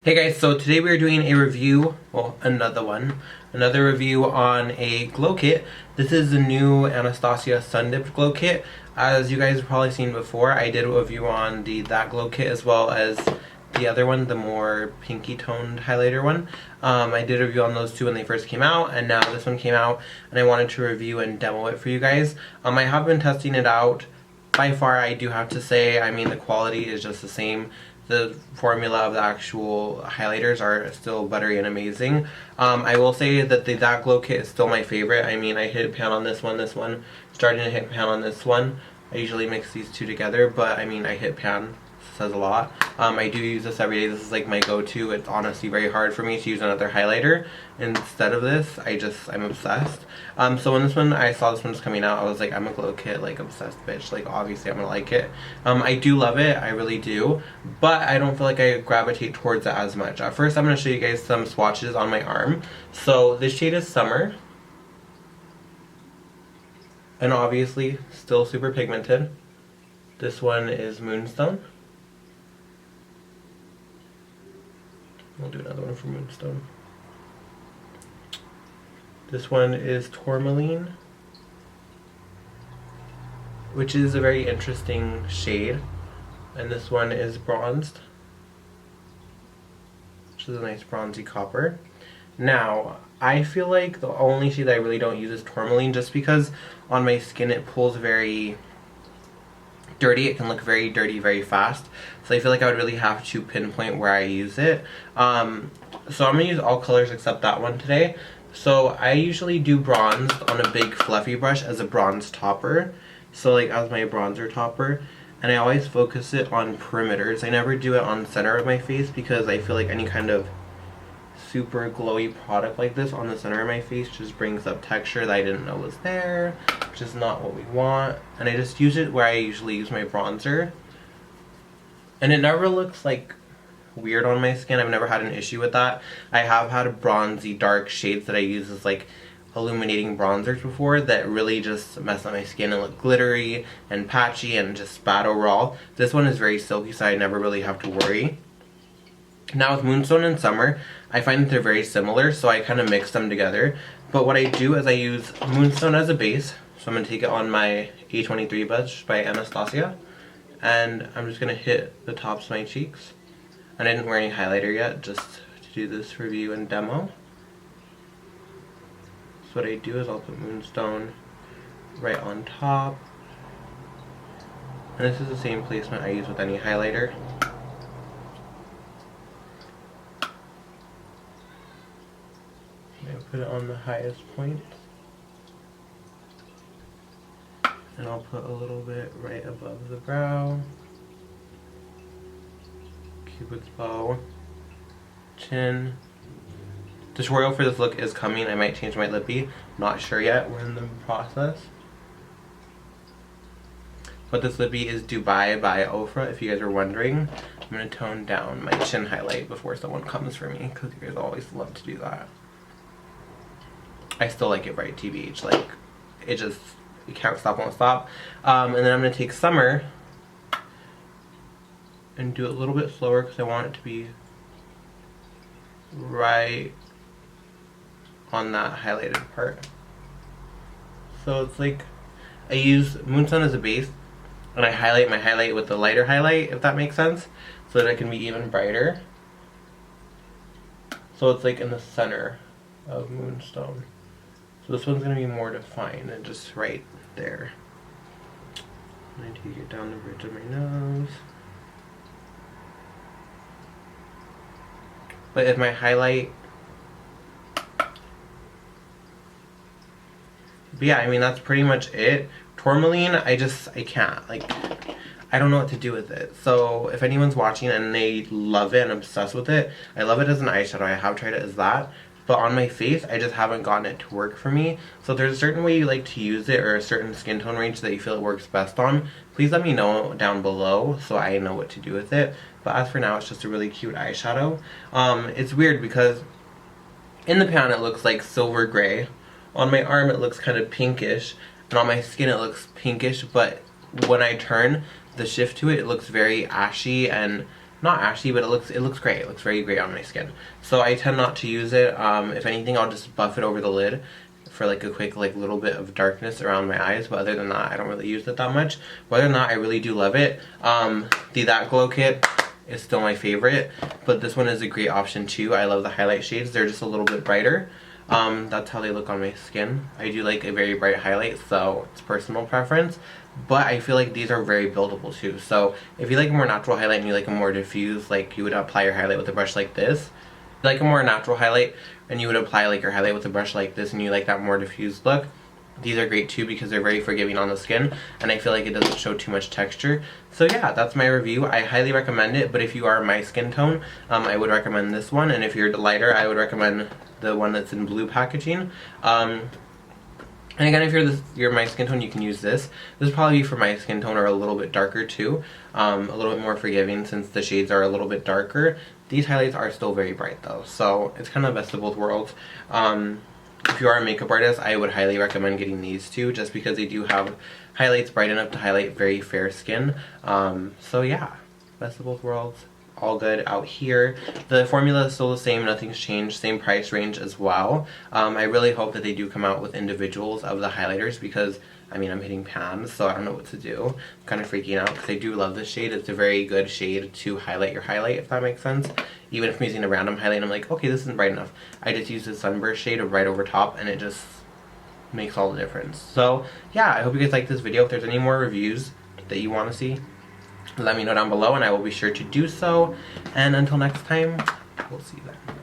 Hey guys, so today we are doing a review, well, another review on a glow kit. This is the new Anastasia Sundipped glow kit. As you guys have probably seen before, I did a review on that glow kit as well as the other one, the more pinky toned highlighter one. I did a review on those two when they first came out, and now this one came out and I wanted to review and demo it for you guys. I have been testing it out. By far, I do have to say, I mean, the quality is just the same. The formula of the actual highlighters are still buttery and amazing. I will say that that glow kit is still my favorite. I mean, I hit pan on this one, starting to hit pan on this one. I usually mix these two together, but I mean, I hit pan, says a lot. I do use this every day. This is like my go-to. It's honestly very hard for me to use another highlighter instead of this. I'm obsessed. So when I saw this one was coming out, I was like, I'm a glow kit, like, obsessed bitch. Like, obviously I'm gonna like it. I do love it, I really do, but I don't feel like I gravitate towards it as much. First, I'm gonna show you guys some swatches on my arm. So this shade is Summer, and obviously still super pigmented. This one is Moonstone. We'll do another one for Moonstone. This one is Tourmaline, which is a very interesting shade. And this one is Bronzed, which is a nice bronzy copper. Now, I feel like the only shade that I really don't use is Tourmaline, just because on my skin it pulls very dirty. It can look very dirty very fast, so I feel like I would really have to pinpoint where I use it. So I'm gonna use all colors except that one today. So I usually do bronzed on a big fluffy brush as a bronze topper, so like as my bronzer topper, and I always focus it on perimeters. I never do it on the center of my face because I feel like any kind of super glowy product like this on the center of my face just brings up texture that I didn't know was there, which is not what we want. And I just use it where I usually use my bronzer, and it never looks like weird on my skin. I've never had an issue with that. I have had bronzy dark shades that I use as like illuminating bronzers before that really just mess up my skin and look glittery and patchy and just bad overall. This one is very silky, so I never really have to worry. Now with Moonstone and Summer, I find that they're very similar, so I kind of mix them together. But what I do is I use Moonstone as a base, so I'm going to take it on my A23 brush by Anastasia, and I'm just going to hit the tops of my cheeks. And I didn't wear any highlighter yet, just to do this review and demo. So what I do is I'll put Moonstone right on top, and this is the same placement I use with any highlighter. Put it on the highest point, and I'll put a little bit right above the brow, Cupid's bow, chin. Tutorial for this look is coming. I might change my lippy, not sure yet, we're in the process. But this lippy is Dubai by Ofra, if you guys are wondering. I'm going to tone down my chin highlight before someone comes for me, because you guys always love to do that. I still like it bright, TBH, like, you can't stop, won't stop. And then I'm going to take Summer and do it a little bit slower because I want it to be right on that highlighted part. So it's like, I use Moonstone as a base, and I highlight my highlight with the lighter highlight, if that makes sense, so that it can be even brighter. So it's like in the center of Moonstone. So this one's going to be more defined and just right there. And I take it down the bridge of my nose. But if my highlight... But yeah, I mean, that's pretty much it. Tourmaline, I can't. Like, I don't know what to do with it. So if anyone's watching and they love it and obsessed with it, I love it as an eyeshadow. I have tried it as that. But on my face, I just haven't gotten it to work for me. So if there's a certain way you like to use it, or a certain skin tone range that you feel it works best on, please let me know down below so I know what to do with it. But as for now, it's just a really cute eyeshadow. It's weird because in the pan it looks like silver gray. On my arm it looks kind of pinkish. And on my skin it looks pinkish, but when I turn the shift to it, it looks very ashy and not ashy, but it looks great. It looks very great on my skin. So I tend not to use it. If anything, I'll just buff it over the lid for like a quick like little bit of darkness around my eyes, but other than that I don't really use it that much. But other than that, I really do love it. The That Glow kit is still my favorite, but this one is a great option too. I love the highlight shades. They're just a little bit brighter. That's how they look on my skin. I do like a very bright highlight, so it's personal preference, but I feel like these are very buildable too. So if you like a more natural highlight and you like a more diffuse, like you would apply your highlight with a brush like this. If you like a more natural highlight and you would apply like your highlight with a brush like this and you like that more diffused look, these are great too because they're very forgiving on the skin and I feel like it doesn't show too much texture. So yeah, that's my review. I highly recommend it, but if you are my skin tone, I would recommend this one, and if you're lighter, I would recommend the one that's in blue packaging. And again, if you're my skin tone, you can use this. This would probably be for my skin tone or a little bit darker too. A little bit more forgiving since the shades are a little bit darker. These highlights are still very bright though, so it's kind of best of both worlds. If you are a makeup artist, I would highly recommend getting these two just because they do have highlights bright enough to highlight very fair skin. So yeah, best of both worlds. All good out here. The formula is still the same, nothing's changed, same price range as well. I really hope that they do come out with individuals of the highlighters because, I mean, I'm hitting pans, so I don't know what to do. I'm kind of freaking out because I do love this shade. It's a very good shade to highlight your highlight, if that makes sense. Even if I'm using a random highlight and I'm like, okay, this isn't bright enough. I just use the Sunburst shade of right over top and it just makes all the difference. So yeah, I hope you guys like this video. If there's any more reviews that you want to see, let me know down below and I will be sure to do so. And until next time, we'll see you then.